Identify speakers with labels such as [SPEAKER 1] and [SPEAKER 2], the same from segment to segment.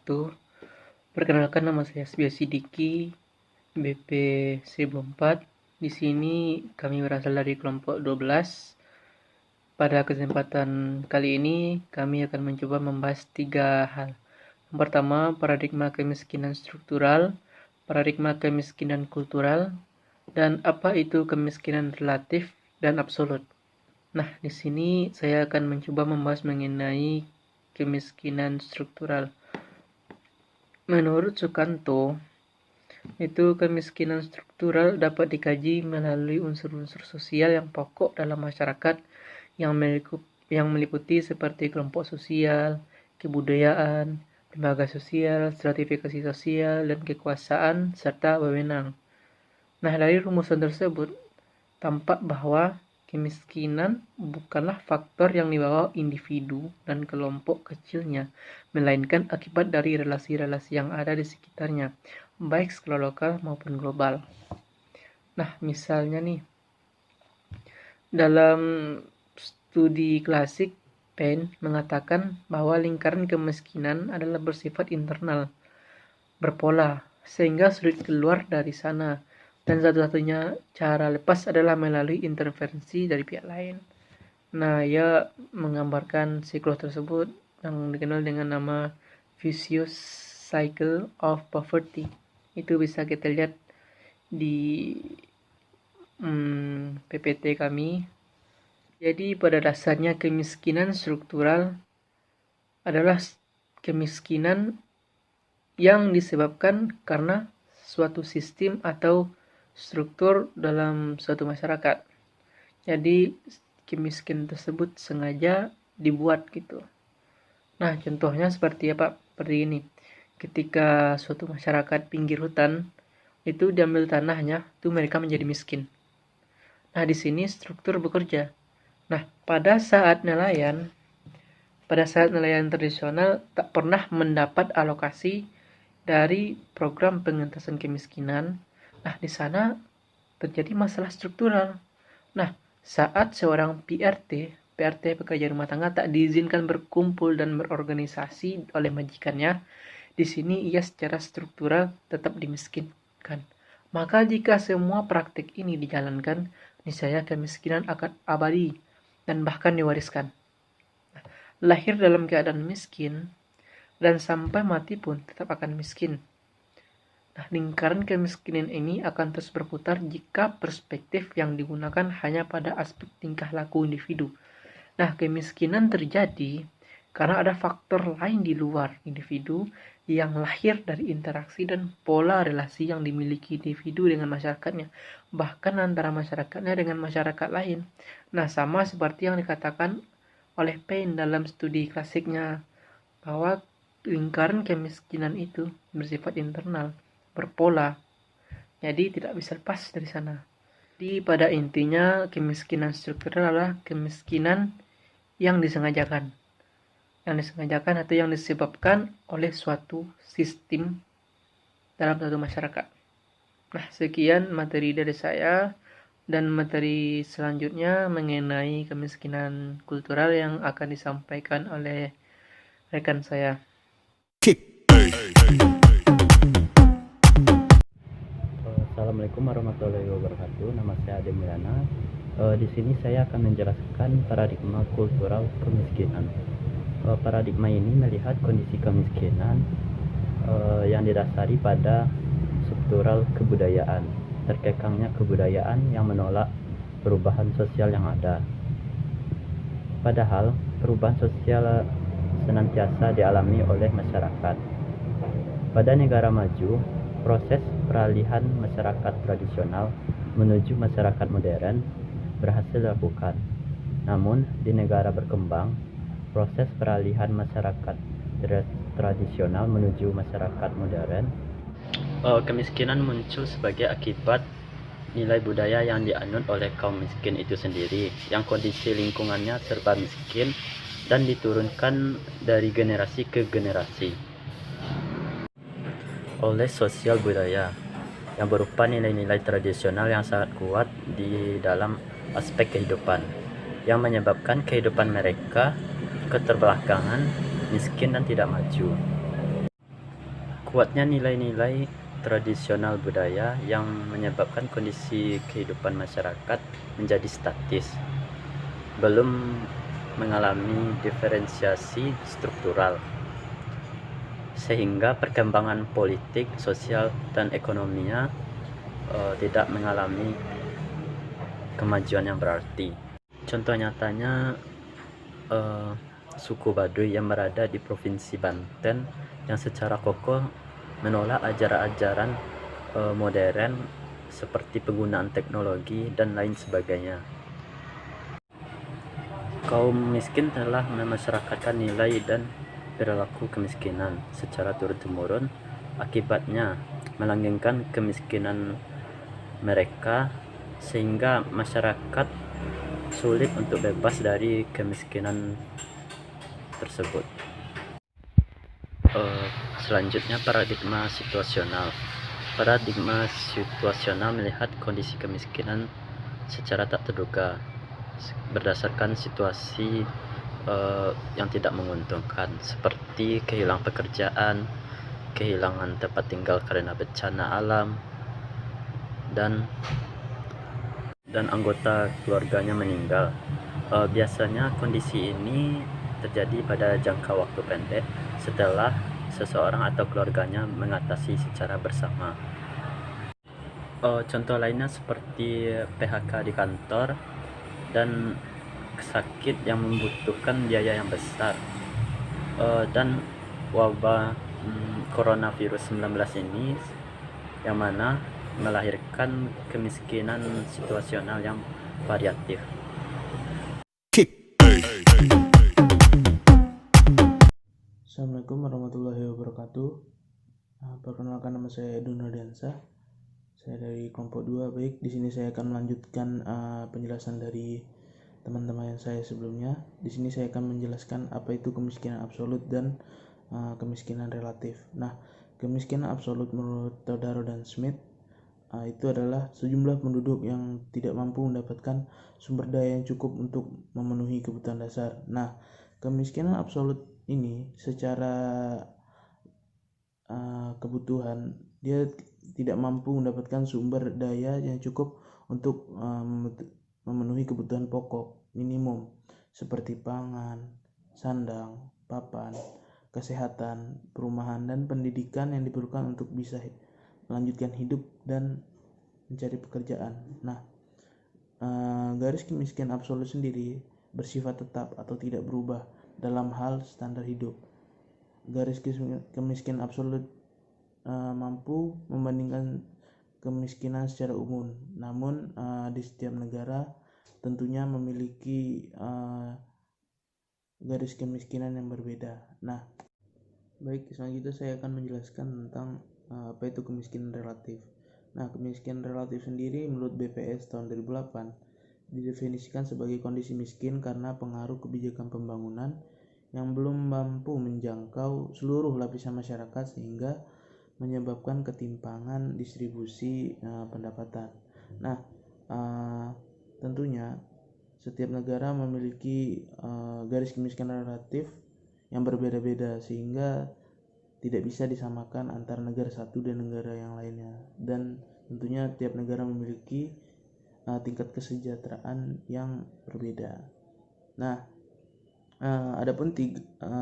[SPEAKER 1] wabarakatuh. Perkenalkan, nama saya Sidiki, BP 1004. Di sini kami berasal dari kelompok 12. Pada kesempatan kali ini kami akan mencoba membahas 3 hal. Yang pertama, paradigma kemiskinan struktural, paradigma kemiskinan kultural, dan apa itu kemiskinan relatif dan absolut. Nah, di sini saya akan mencoba membahas mengenai kemiskinan struktural. Menurut Sukanto, itu kemiskinan struktural dapat dikaji melalui unsur-unsur sosial yang pokok dalam masyarakat yang meliputi seperti kelompok sosial, kebudayaan, lembaga sosial, stratifikasi sosial, dan kekuasaan, serta wewenang. Nah, dari rumusan tersebut, tampak bahwa kemiskinan bukanlah faktor yang dibawa individu dan kelompok kecilnya, melainkan akibat dari relasi-relasi yang ada di sekitarnya, baik skala lokal maupun global. Nah, misalnya nih, dalam studi klasik, Paine mengatakan bahwa lingkaran kemiskinan adalah bersifat internal, berpola, sehingga sulit keluar dari sana. Dan satu-satunya cara lepas adalah melalui intervensi dari pihak lain. Nah, ia menggambarkan siklus tersebut yang dikenal dengan nama vicious cycle of poverty. Itu bisa kita lihat di PPT kami. Jadi pada dasarnya kemiskinan struktural adalah kemiskinan yang disebabkan karena suatu sistem atau struktur dalam suatu masyarakat. Jadi kemiskinan tersebut sengaja dibuat gitu. Nah, contohnya seperti apa? Seperti ini. Ketika suatu masyarakat pinggir hutan itu diambil tanahnya, itu mereka menjadi miskin. Nah, di sini struktur bekerja. Nah, pada saat nelayan tradisional tak pernah mendapat alokasi dari program pengentasan kemiskinan. Nah, di sana terjadi masalah struktural. Nah, saat seorang PRT pekerja rumah tangga tak diizinkan berkumpul dan berorganisasi oleh majikannya, di sini ia secara struktural tetap dimiskinkan. Maka jika semua praktik ini dijalankan, niscaya kemiskinan akan abadi dan bahkan diwariskan. Nah, lahir dalam keadaan miskin dan sampai mati pun tetap akan miskin. Nah, lingkaran kemiskinan ini akan terus berputar jika perspektif yang digunakan hanya pada aspek tingkah laku individu. Nah, kemiskinan terjadi karena ada faktor lain di luar individu yang lahir dari interaksi dan pola relasi yang dimiliki individu dengan masyarakatnya, bahkan antara masyarakatnya dengan masyarakat lain. Nah, sama seperti yang dikatakan oleh Paine dalam studi klasiknya, bahwa lingkaran kemiskinan itu bersifat internal, berpola, jadi tidak bisa lepas dari sana. Jadi pada intinya kemiskinan struktural adalah kemiskinan yang disengajakan atau yang disebabkan oleh suatu sistem dalam suatu masyarakat. Nah, sekian materi dari saya, dan materi selanjutnya mengenai kemiskinan kultural yang akan disampaikan oleh rekan saya.
[SPEAKER 2] Assalamualaikum warahmatullahi wabarakatuh. Nama saya Ade Milana. Di sini saya akan menjelaskan paradigma kultural kemiskinan. Paradigma ini melihat kondisi kemiskinan yang didasari pada struktural kebudayaan, terkekangnya kebudayaan yang menolak perubahan sosial yang ada. Padahal perubahan sosial senantiasa dialami oleh masyarakat. Pada negara maju, proses peralihan masyarakat tradisional menuju masyarakat modern berhasil dilakukan. Namun, di negara berkembang, proses peralihan masyarakat tradisional menuju masyarakat modern, kemiskinan muncul sebagai akibat nilai budaya yang dianut oleh kaum miskin itu sendiri, yang kondisi lingkungannya serba miskin dan diturunkan dari generasi ke generasi oleh sosial budaya yang berupa nilai-nilai tradisional yang sangat kuat di dalam aspek kehidupan, yang menyebabkan kehidupan mereka keterbelakangan, miskin dan tidak maju. Kuatnya nilai-nilai tradisional budaya yang menyebabkan kondisi kehidupan masyarakat menjadi statis, belum mengalami diferensiasi struktural, sehingga perkembangan politik, sosial, dan ekonominya tidak mengalami kemajuan yang berarti. Contoh nyatanya suku Baduy yang berada di Provinsi Banten yang secara kokoh menolak ajaran-ajaran modern seperti penggunaan teknologi dan lain sebagainya. Kaum miskin telah memasyarakatkan nilai dan perilaku kemiskinan secara turun-temurun, akibatnya melanggengkan kemiskinan mereka sehingga masyarakat sulit untuk bebas dari kemiskinan tersebut. Selanjutnya, paradigma situasional. Paradigma situasional melihat kondisi kemiskinan secara tak terduga berdasarkan situasi yang tidak menguntungkan, seperti kehilangan pekerjaan, kehilangan tempat tinggal karena bencana alam, dan anggota keluarganya meninggal. Biasanya kondisi ini terjadi pada jangka waktu pendek setelah seseorang atau keluarganya mengatasi secara bersama. Contoh lainnya seperti PHK di kantor dan sakit yang membutuhkan biaya yang besar, dan wabah coronavirus 19 ini yang mana melahirkan kemiskinan situasional yang variatif.
[SPEAKER 3] Assalamualaikum warahmatullahi wabarakatuh. Perkenalkan, nama saya Edo Nurdiansyah. Saya dari kelompok 2. Baik, di sini saya akan melanjutkan penjelasan dari teman-teman yang saya sebelumnya. Di sini saya akan menjelaskan apa itu kemiskinan absolut dan kemiskinan relatif. Nah, kemiskinan absolut menurut Todaro dan Smith itu adalah sejumlah penduduk yang tidak mampu mendapatkan sumber daya yang cukup untuk memenuhi kebutuhan dasar. Nah, kemiskinan absolut ini secara kebutuhan dia tidak mampu mendapatkan sumber daya yang cukup untuk memenuhi kebutuhan pokok minimum seperti pangan, sandang, papan, kesehatan, perumahan, dan pendidikan yang diperlukan untuk bisa melanjutkan hidup dan mencari pekerjaan. Nah, garis kemiskinan absolut sendiri bersifat tetap atau tidak berubah dalam hal standar hidup. Garis kemiskinan absolut mampu membandingkan kemiskinan secara umum, namun di setiap negara tentunya memiliki garis kemiskinan yang berbeda. Nah, baik, selanjutnya saya akan menjelaskan tentang apa itu kemiskinan relatif. Nah, kemiskinan relatif sendiri menurut BPS tahun 2008 didefinisikan sebagai kondisi miskin karena pengaruh kebijakan pembangunan yang belum mampu menjangkau seluruh lapisan masyarakat sehingga menyebabkan ketimpangan distribusi pendapatan. Nah, tentunya setiap negara memiliki garis kemiskinan relatif yang berbeda-beda sehingga tidak bisa disamakan antara negara satu dan negara yang lainnya, dan tentunya tiap negara memiliki tingkat kesejahteraan yang berbeda. Nah, adapun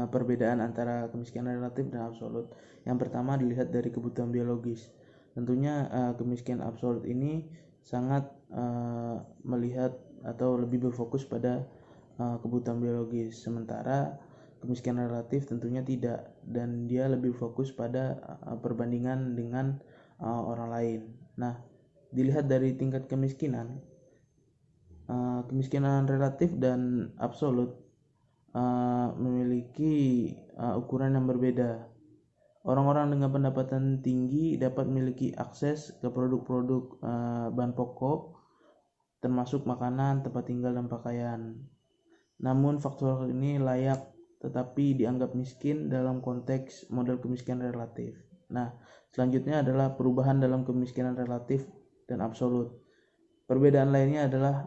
[SPEAKER 3] perbedaan antara kemiskinan relatif dan absolut. Yang pertama dilihat dari kebutuhan biologis. Tentunya kemiskinan absolut ini sangat melihat atau lebih berfokus pada kebutuhan biologis, sementara kemiskinan relatif tentunya tidak, dan dia lebih fokus pada perbandingan dengan orang lain. Nah, dilihat dari tingkat kemiskinan, kemiskinan relatif dan absolut memiliki ukuran yang berbeda. Orang-orang dengan pendapatan tinggi dapat memiliki akses ke produk-produk bahan pokok termasuk makanan, tempat tinggal, dan pakaian. Namun faktor ini layak tetapi dianggap miskin dalam konteks model kemiskinan relatif. Nah, selanjutnya adalah perubahan dalam kemiskinan relatif dan absolut. Perbedaan lainnya adalah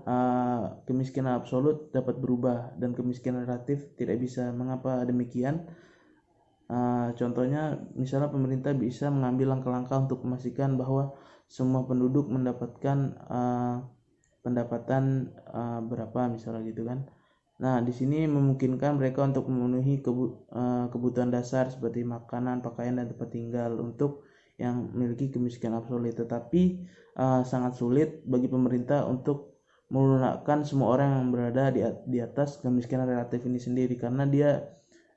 [SPEAKER 3] kemiskinan absolut dapat berubah dan kemiskinan relatif tidak bisa. Mengapa demikian? Contohnya, misalnya pemerintah bisa mengambil langkah-langkah untuk memastikan bahwa semua penduduk mendapatkan pendapatan berapa misalnya gitu kan. Nah, di sini memungkinkan mereka untuk memenuhi kebutuhan dasar seperti makanan, pakaian, dan tempat tinggal untuk yang memiliki kemiskinan absolut. Tetapi sangat sulit bagi pemerintah untuk melunakkan semua orang yang berada di atas kemiskinan relatif ini sendiri, karena dia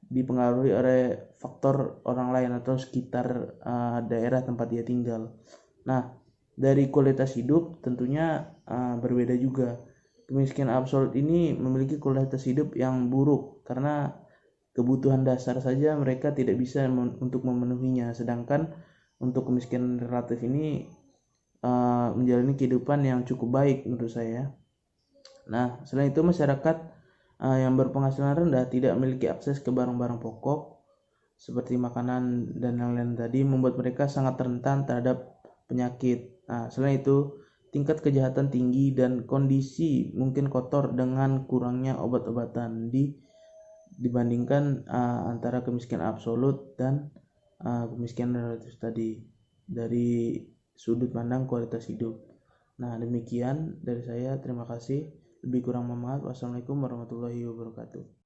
[SPEAKER 3] dipengaruhi oleh faktor orang lain atau sekitar daerah tempat dia tinggal. Nah, dari kualitas hidup tentunya berbeda juga. Kemiskinan absolut ini memiliki kualitas hidup yang buruk karena kebutuhan dasar saja mereka tidak bisa untuk memenuhinya, sedangkan untuk kemiskinan relatif ini menjalani kehidupan yang cukup baik menurut saya. Nah, selain itu masyarakat yang berpenghasilan rendah tidak memiliki akses ke barang-barang pokok seperti makanan dan lain-lain tadi, membuat mereka sangat rentan terhadap penyakit. Nah, selain itu tingkat kejahatan tinggi dan kondisi mungkin kotor dengan kurangnya obat-obatan dibandingkan antara kemiskinan absolut dan kemiskinan relatif tadi dari sudut pandang kualitas hidup. Nah, demikian dari saya. Terima kasih. Lebih kurang mohon maaf. Wassalamualaikum warahmatullahi wabarakatuh.